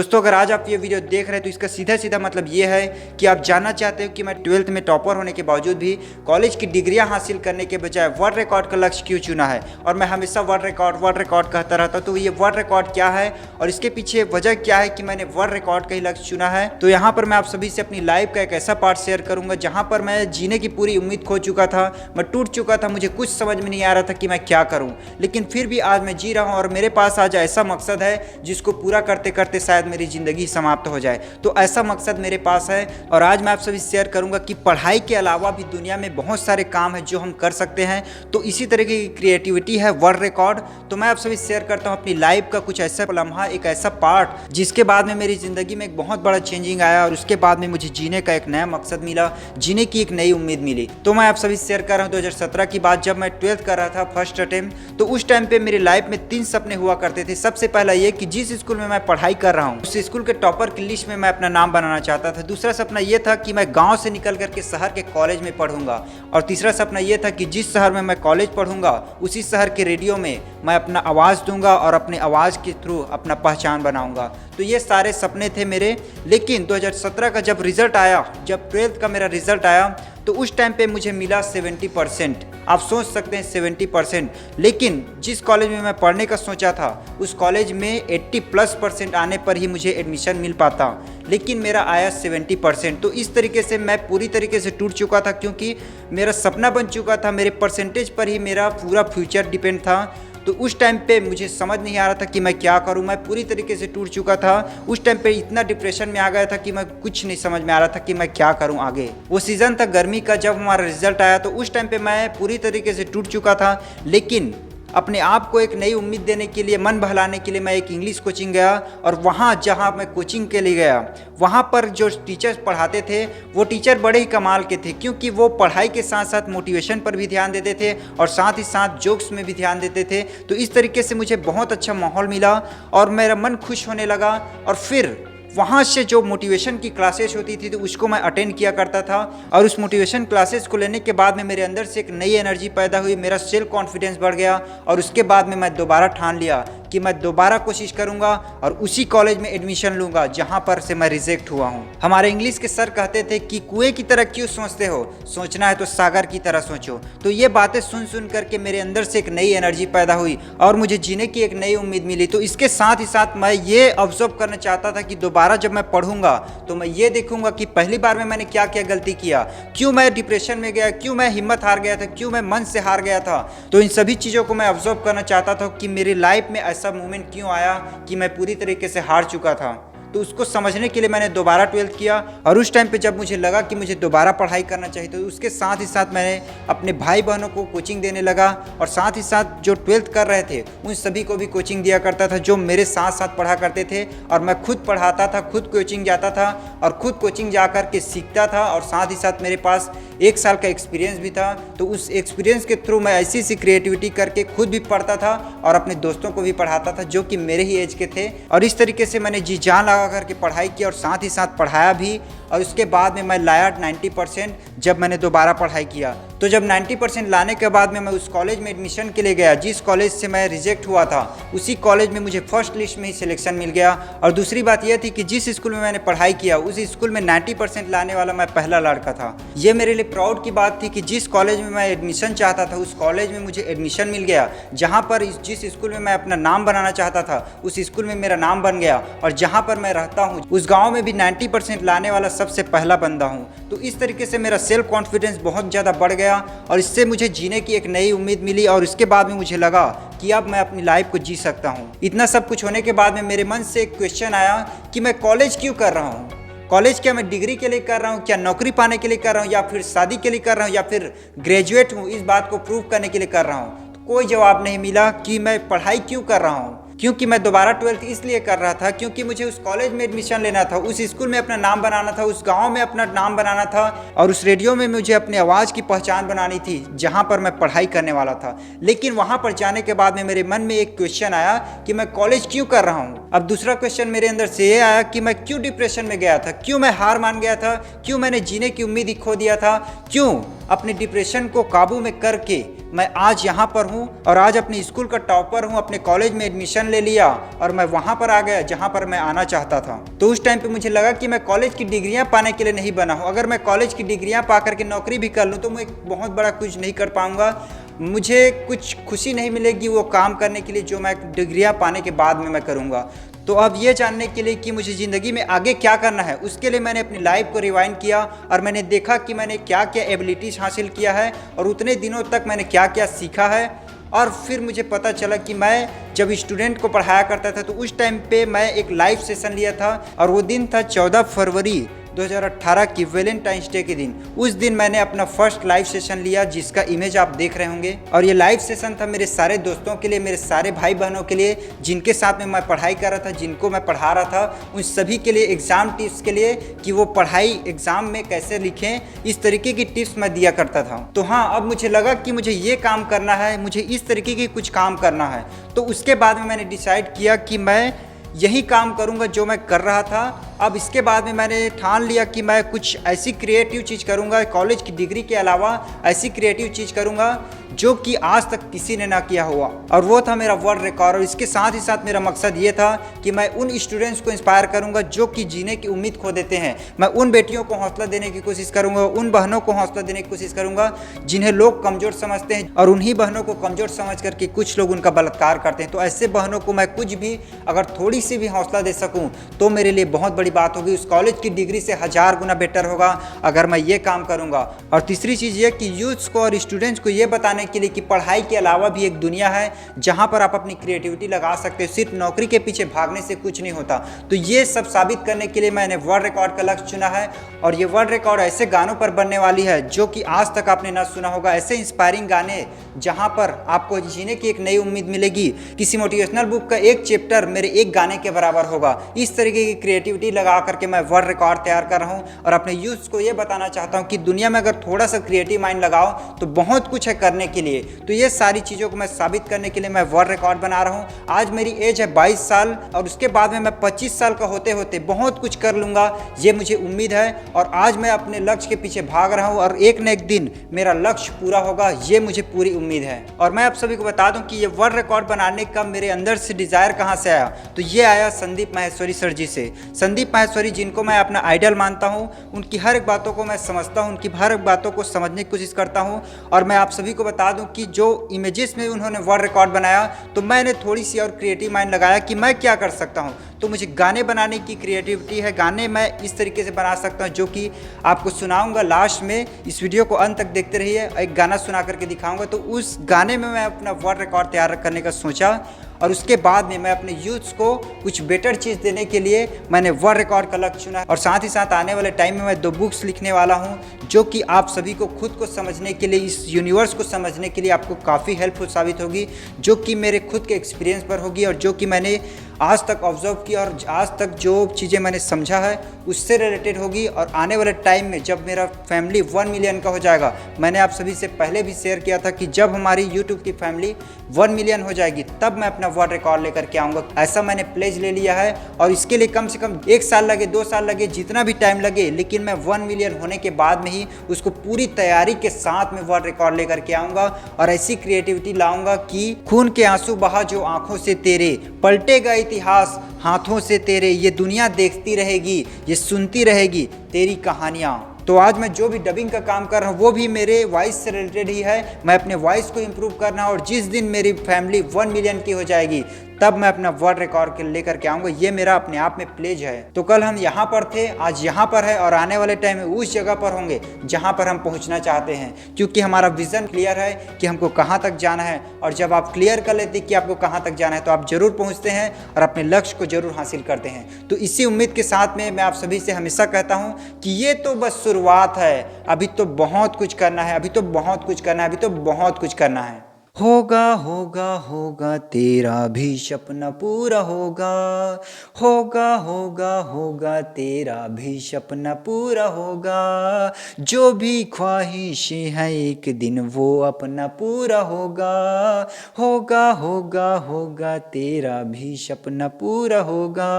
दोस्तों अगर आज आप ये वीडियो देख रहे हैं तो इसका सीधा सीधा मतलब ये है कि आप जानना चाहते हो कि मैं 12th में टॉपर होने के बावजूद भी कॉलेज की डिग्रियां हासिल करने के बजाय वर्ल्ड रिकॉर्ड का लक्ष्य क्यों चुना है। और मैं हमेशा वर्ल्ड रिकॉर्ड कहता रहता हूं। तो ये वर्ल्ड रिकॉर्ड क्या है और इसके पीछे वजह क्या है कि मैंने वर्ल्ड रिकॉर्ड का ही लक्ष्य चुना है। तो यहाँ पर मैं आप सभी से अपनी लाइफ का एक ऐसा पार्ट शेयर करूंगा जहाँ पर मैं जीने की पूरी उम्मीद खो चुका था, मैं टूट चुका था, मुझे कुछ समझ में नहीं आ रहा था कि मैं क्या करूँ। लेकिन फिर भी आज मैं जी रहा हूँ और मेरे पास आज ऐसा मकसद है जिसको पूरा करते करते शायद मेरी ज़िंदगी समाप्त हो जाए। तो ऐसा मकसद मेरे पास है और आज मैं आप सभी शेयर करूंगा कि पढ़ाई के अलावा भी दुनिया में बहुत सारे काम हैं जो हम कर सकते हैं। तो इसी तरीके की क्रिएटिविटी है वर्ल्ड रिकॉर्ड। तो मैं आप सभी शेयर करता हूं अपनी लाइफ का कुछ ऐसा लम्हा, एक ऐसा पार्ट जिसके बाद में मेरी ज़िंदगी में एक बहुत बड़ा चेंजिंग आया और उसके बाद में मुझे जीने का एक नया मकसद मिला, जीने की एक नई उम्मीद मिली। तो मैं आप सभी शेयर कर रहा हूँ 2017 की बात, जब मैं 12th कर रहा था फर्स्ट अटेम्प्ट। तो उस टाइम पे मेरी लाइफ में 3 सपने हुआ करते थे। सबसे पहला ये कि जिस स्कूल में मैं पढ़ाई कर रहा हूँ उस स्कूल के टॉपर की लिस्ट में मैं अपना नाम बनाना चाहता था। दूसरा सपना यह था कि मैं गांव से निकल करके शहर के कॉलेज में पढ़ूंगा। और तीसरा सपना यह था कि जिस शहर में मैं कॉलेज पढ़ूंगा उसी शहर के रेडियो में मैं अपना आवाज़ दूंगा और अपने आवाज़ के थ्रू अपना पहचान बनाऊंगा। तो ये सारे सपने थे मेरे। लेकिन 2017 का जब रिजल्ट आया, जब 12th का मेरा रिजल्ट आया, तो उस टाइम पे मुझे मिला 70%। आप सोच सकते हैं 70%। लेकिन जिस कॉलेज में मैं पढ़ने का सोचा था उस कॉलेज में 80+ % आने पर ही मुझे एडमिशन मिल पाता, लेकिन मेरा आया 70%। तो इस तरीके से मैं पूरी तरीके से टूट चुका था क्योंकि मेरा सपना बन चुका था, मेरे परसेंटेज पर ही मेरा पूरा फ्यूचर डिपेंड था। तो उस टाइम पे मुझे समझ नहीं आ रहा था कि मैं क्या करूं। मैं पूरी तरीके से टूट चुका था। उस टाइम पे इतना डिप्रेशन में आ गया था कि मैं कुछ नहीं समझ में आ रहा था कि मैं क्या करूं आगे। वो सीज़न था गर्मी का, जब हमारा रिजल्ट आया तो उस टाइम पे मैं पूरी तरीके से टूट चुका था। लेकिन अपने आप को एक नई उम्मीद देने के लिए, मन बहलाने के लिए मैं एक इंग्लिश कोचिंग गया। और वहाँ जहाँ मैं कोचिंग के लिए गया वहाँ पर जो टीचर्स पढ़ाते थे वो टीचर बड़े ही कमाल के थे, क्योंकि वो पढ़ाई के साथ साथ मोटिवेशन पर भी ध्यान देते थे और साथ ही साथ जोक्स में भी ध्यान देते थे। तो इस तरीके से मुझे बहुत अच्छा माहौल मिला और मेरा मन खुश होने लगा। और फिर वहाँ से जो मोटिवेशन की क्लासेस होती थी तो उसको मैं अटेंड किया करता था। और उस मोटिवेशन क्लासेस को लेने के बाद में मेरे अंदर से एक नई एनर्जी पैदा हुई, मेरा सेल्फ कॉन्फिडेंस बढ़ गया। और उसके बाद में मैं दोबारा ठान लिया कि मैं दोबारा कोशिश करूंगा और उसी कॉलेज में एडमिशन लूंगा जहां पर से मैं रिजेक्ट हुआ हूं। हमारे इंग्लिश के सर कहते थे कि कुएं की तरह क्यों सोचते हो, सोचना है तो सागर की तरह सोचो। तो ये बातें सुन सुन करके मेरे अंदर से एक नई एनर्जी पैदा हुई और मुझे जीने की एक नई उम्मीद मिली। तो इसके साथ ही साथ मैं ये ऑब्जर्व करना चाहता था कि दोबारा जब मैं पढ़ूंगा तो मैं ये देखूंगा कि पहली बार में मैंने क्या क्या गलती किया, क्यों मैं डिप्रेशन में गया, क्यों मैं हिम्मत हार गया था, क्यों मैं मन से हार गया था। तो इन सभी चीज़ों को मैं ऑब्जर्व करना चाहता था कि मेरी लाइफ में ऐसा मोमेंट क्यों आया कि मैं पूरी तरीके से हार चुका था। तो उसको समझने के लिए मैंने दोबारा 12th किया। और उस टाइम पे जब मुझे लगा कि मुझे दोबारा पढ़ाई करना चाहिए तो उसके साथ ही साथ मैंने अपने भाई बहनों को कोचिंग देने लगा और साथ ही साथ जो 12th कर रहे थे उन सभी को भी कोचिंग दिया करता था, जो मेरे साथ साथ पढ़ा करते थे। और मैं खुद पढ़ाता था, खुद कोचिंग जाता था और खुद कोचिंग जा कर के सीखता था। और साथ ही साथ मेरे पास 1 साल का एक्सपीरियंस भी था। तो उस एक्सपीरियंस के थ्रू मैं ऐसी ऐसी क्रिएटिविटी करके खुद भी पढ़ता था और अपने दोस्तों को भी पढ़ाता था जो कि मेरे ही एज के थे। और इस तरीके से मैंने जी जान लगा करके पढ़ाई की और साथ ही साथ पढ़ाया भी। और उसके बाद में मैं लाया 90% जब मैंने दोबारा पढ़ाई किया। तो जब 90% लाने के बाद में मैं उस कॉलेज में एडमिशन के लिए गया जिस कॉलेज से मैं रिजेक्ट हुआ था, उसी कॉलेज में मुझे फर्स्ट लिस्ट में ही सिलेक्शन मिल गया। और दूसरी बात यह थी कि जिस स्कूल में मैंने पढ़ाई किया उस स्कूल में 90% लाने वाला मैं पहला लड़का था। ये मेरे लिए प्राउड की बात थी कि जिस कॉलेज में मैं एडमिशन चाहता था उस कॉलेज में मुझे एडमिशन मिल गया। जहाँ पर जिस स्कूल में मैं अपना नाम बनाना चाहता था उस स्कूल में मेरा नाम बन गया। और जहाँ पर मैं रहता हूँ उस गाँव में भी 90% लाने वाला सबसे पहला बंदा हूँ। तो इस तरीके से मेरा सेल्फ कॉन्फिडेंस बहुत ज़्यादा बढ़ गया और इससे मुझे जीने की एक नई उम्मीद मिली। और उसके बाद में मुझे लगा कि अब मैं अपनी लाइफ को जी सकता हूँ। इतना सब कुछ होने के बाद में मेरे मन से एक क्वेश्चन आया कि मैं कॉलेज क्यों कर रहा हूँ। कॉलेज क्या मैं डिग्री के लिए कर रहा हूँ, क्या नौकरी पाने के लिए कर रहा हूँ, या फिर शादी के लिए कर रहा हूँ, या फिर ग्रेजुएट हूँ इस बात को प्रूव करने के लिए कर रहा हूँ। तो कोई जवाब नहीं मिला कि मैं पढ़ाई क्यों कर रहा हूँ। क्योंकि मैं दोबारा 12th इसलिए कर रहा था क्योंकि मुझे उस कॉलेज में एडमिशन लेना था, उस स्कूल में अपना नाम बनाना था, उस गांव में अपना नाम बनाना था और उस रेडियो में मुझे अपनी आवाज़ की पहचान बनानी थी जहां पर मैं पढ़ाई करने वाला था। लेकिन वहां पर जाने के बाद में मेरे मन में एक क्वेश्चन आया कि मैं कॉलेज क्यों कर रहा हूं। अब दूसरा क्वेश्चन मेरे अंदर से ये आया कि मैं क्यों डिप्रेशन में गया था, क्यों मैं हार मान गया था, क्यों मैंने जीने की उम्मीद ही खो दिया था, क्यों अपने डिप्रेशन को काबू में करके मैं आज यहाँ पर हूँ और आज अपने स्कूल का टॉपर हूँ, अपने कॉलेज में एडमिशन ले लिया और मैं वहाँ पर आ गया जहाँ पर मैं आना चाहता था। तो उस टाइम पे मुझे लगा कि मैं कॉलेज की डिग्रियाँ पाने के लिए नहीं बना हूँ। अगर मैं कॉलेज की डिग्रियाँ पा करके नौकरी भी कर लूँ तो मैं बहुत बड़ा कुछ नहीं कर पाऊँगा, मुझे कुछ खुशी नहीं मिलेगी वो काम करने के लिए जो मैं डिग्रियाँ पाने के बाद में मैं करूँगा। तो अब ये जानने के लिए कि मुझे ज़िंदगी में आगे क्या करना है, उसके लिए मैंने अपनी लाइफ को रिवाइंड किया और मैंने देखा कि मैंने क्या क्या एबिलिटीज़ हासिल किया है और उतने दिनों तक मैंने क्या क्या सीखा है। और फिर मुझे पता चला कि मैं जब स्टूडेंट को पढ़ाया करता था तो उस टाइम पे मैं एक लाइव सेशन लिया था और वो दिन था 14 फरवरी 2018 की वैलेंटाइंस डे के दिन। उस दिन मैंने अपना फर्स्ट लाइव सेशन लिया जिसका इमेज आप देख रहे होंगे। और ये लाइव सेशन था मेरे सारे दोस्तों के लिए, मेरे सारे भाई बहनों के लिए जिनके साथ में मैं पढ़ाई कर रहा था, जिनको मैं पढ़ा रहा था, उन सभी के लिए एग्ज़ाम टिप्स के लिए कि वो पढ़ाई एग्ज़ाम में कैसे लिखें, इस तरीके की टिप्स मैं दिया करता था। तो हाँ, अब मुझे लगा कि मुझे ये काम करना है, मुझे इस तरीके की कुछ काम करना है। तो उसके बाद में मैंने डिसाइड किया कि मैं यही काम करूंगा जो मैं कर रहा था। अब इसके बाद में मैंने ठान लिया कि मैं कुछ ऐसी क्रिएटिव चीज़ करूंगा, कॉलेज की डिग्री के अलावा ऐसी क्रिएटिव चीज़ करूंगा जो कि आज तक किसी ने ना किया हुआ, और वो था मेरा वर्ल्ड रिकॉर्ड। और इसके साथ ही साथ मेरा मकसद ये था कि मैं उन स्टूडेंट्स को इंस्पायर करूंगा जो कि जीने की उम्मीद खो देते हैं। मैं उन बेटियों को हौसला देने की कोशिश करूंगा, उन बहनों को हौसला देने की कोशिश करूंगा जिन्हें लोग कमज़ोर समझते हैं, और उन्हीं बहनों को कमज़ोर समझ करके कुछ लोग उनका बलात्कार करते हैं। तो ऐसे बहनों को मैं कुछ भी अगर थोड़ी सी भी हौसला दे सकूं तो मेरे लिए बहुत बड़ी बात होगी। उस कॉलेज की डिग्री से 1000 गुना बेटर होगा अगर मैं ये काम करूंगा। और तीसरी चीज़ ये कि यूथ्स को और स्टूडेंट्स को ये बताने के लिए कि पढ़ाई के अलावा भी एक दुनिया है जहां पर आप अपनी क्रिएटिविटी लगा सकते हो, सिर्फ नौकरी के पीछे भागने से कुछ नहीं होता। तो ये सब साबित करने के लिए मैंने वर्ल्ड रिकॉर्ड का लक्ष्य चुना है। और ये वर्ल्ड रिकॉर्ड ऐसे गानों पर बनने वाली है जो कि आज तक आपने ना सुना होगा, ऐसे इंस्पायरिंग गाने जहां पर आपको जीने की एक नई उम्मीद मिलेगी। किसी मोटिवेशनल बुक का एक चैप्टर मेरे एक गाने के बराबर होगा। इस तरीके की क्रिएटिविटी लगा करके मैं वर्ल्ड रिकॉर्ड तैयार कर रहा हूँ और अपने यूथ को ये बताना चाहता हूँ कि दुनिया में अगर थोड़ा सा क्रिएटिव माइंड लगाओ तो बहुत कुछ है करने के लिए। तो ये सारी चीज़ों को मैं साबित करने के लिए मैं वर्ल्ड रिकॉर्ड बना रहा हूँ। आज मेरी एज है 22 साल और उसके बाद में मैं 25 साल का होते होते बहुत कुछ कर लूँगा, ये मुझे उम्मीद है। और आज मैं अपने लक्ष्य के पीछे भाग रहा हूँ और एक न एक दिन मेरा लक्ष्य पूरा होगा, ये मुझे पूरी उम्मीद है। और मैं आप सभी को बता दूं कि ये वर्ल्ड रिकॉर्ड बनाने का मेरे अंदर से डिज़ायर कहाँ से आया, तो ये आया संदीप माहेश्वरी सर जी से। संदीप माहेश्वरी जिनको मैं अपना आइडल मानता हूँ, उनकी हर एक बातों को मैं समझता हूँ, उनकी हर एक बातों को समझने की कोशिश करता हूँ। और मैं आप सभी को बता दूं कि जो इमेजेस में उन्होंने वर्ल्ड रिकॉर्ड बनाया तो मैंने थोड़ी सी और क्रिएटिव माइंड लगाया कि मैं क्या कर सकता हूँ। तो मुझे गाने बनाने की क्रिएटिविटी है, गाने मैं इस तरीके से बना सकता हूँ जो कि आपको सुनाऊंगा लास्ट में। इस वीडियो को अंत तक देखते रहिए, एक गाना सुना करके दिखाऊंगा। तो उस गाने में मैं अपना वर्ल्ड रिकॉर्ड तैयार करने का सोचा और उसके बाद में मैं अपने यूथ्स को कुछ बेटर चीज़ देने के लिए मैंने वर्ल्ड रिकॉर्ड का लक्ष्य चुना। और साथ ही साथ आने वाले टाइम में मैं 2 बुक्स लिखने वाला हूँ जो कि आप सभी को खुद को समझने के लिए, इस यूनिवर्स को समझने के लिए आपको काफ़ी हेल्पफुल साबित होगी, जो कि मेरे खुद के एक्सपीरियंस पर होगी और जो कि मैंने आज तक ऑब्जर्व किया और आज तक जो चीज़ें मैंने समझा है उससे रिलेटेड होगी। और आने वाले टाइम में जब मेरा फैमिली 1 मिलियन का हो जाएगा, मैंने आप सभी से पहले भी शेयर किया था कि जब हमारी यूट्यूब की फैमिली 1 मिलियन हो जाएगी तब मैं अपना वर्ल्ड रिकॉर्ड लेकर के आऊँगा। ऐसा मैंने प्लेज ले लिया है और इसके लिए कम से कम 1 साल लगे, 2 साल लगे, जितना भी टाइम लगे, लेकिन मैं 1 मिलियन होने के बाद में ही उसको पूरी तैयारी के साथ में वर्ल्ड रिकॉर्ड लेकर के आऊँगा और ऐसी क्रिएटिविटी लाऊंगा कि खून के आंसू बहा जो आंखों से तेरे, पलटेगा इतिहास हाथों से तेरे, ये दुनिया देखती रहेगी, ये सुनती रहेगी तेरी कहानियाँ। तो आज मैं जो भी डबिंग का काम कर रहा हूँ वो भी मेरे वॉइस से रिलेटेड ही है। मैं अपने वॉइस को इम्प्रूव करना और जिस दिन मेरी फैमिली 1 मिलियन की हो जाएगी तब मैं अपना वर्ल्ड रिकॉर्ड लेकर के आऊँगा। ये मेरा अपने आप में प्लेज है। तो कल हम यहाँ पर थे, आज यहाँ पर है और आने वाले टाइम में उस जगह पर होंगे जहाँ पर हम पहुँचना चाहते हैं, क्योंकि हमारा विज़न क्लियर है कि हमको कहाँ तक जाना है। और जब आप क्लियर कर लेते कि आपको कहाँ तक जाना है तो आप ज़रूर पहुँचते हैं और अपने लक्ष्य को ज़रूर हासिल करते हैं। तो इसी उम्मीद के साथ में मैं आप सभी से हमेशा कहता हूँ कि ये तो बस शुरुआत है, अभी तो बहुत कुछ करना है, अभी तो बहुत कुछ करना है, अभी तो बहुत कुछ करना है। होगा होगा होगा तेरा भी सपना पूरा होगा, होगा होगा होगा तेरा भी सपना पूरा होगा, जो भी ख्वाहिशें हैं एक दिन वो अपना पूरा होगा, होगा होगा होगा तेरा भी सपना पूरा होगा।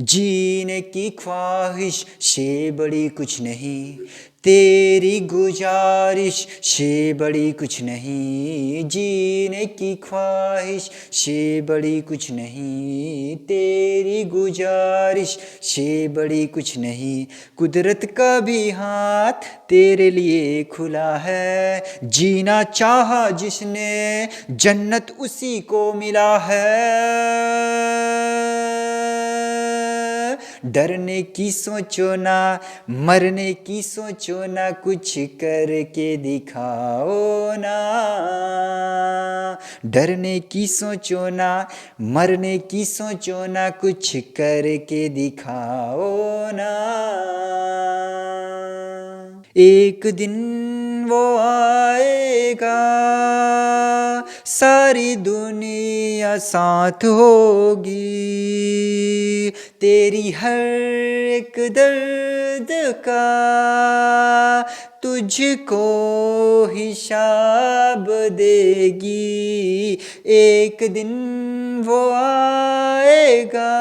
जीने की ख्वाहिश से बड़ी कुछ नहीं, तेरी गुजारिश से बड़ी कुछ नहीं, जीने की ख्वाहिश से बड़ी कुछ नहीं, तेरी गुजारिश से बड़ी कुछ नहीं। कुदरत का भी हाथ तेरे लिए खुला है, जीना चाहा जिसने जन्नत उसी को मिला है। डरने की सोचो ना, मरने की सोचो ना, कुछ करके दिखाओ ना। डरने की सोचो ना, मरने की सोचो ना, कुछ करके दिखाओ ना। एक दिन वो आएगा, सारी दुनिया साथ होगी, तेरी हर एक दर्द का तुझको हिसाब देगी। एक दिन वो आएगा,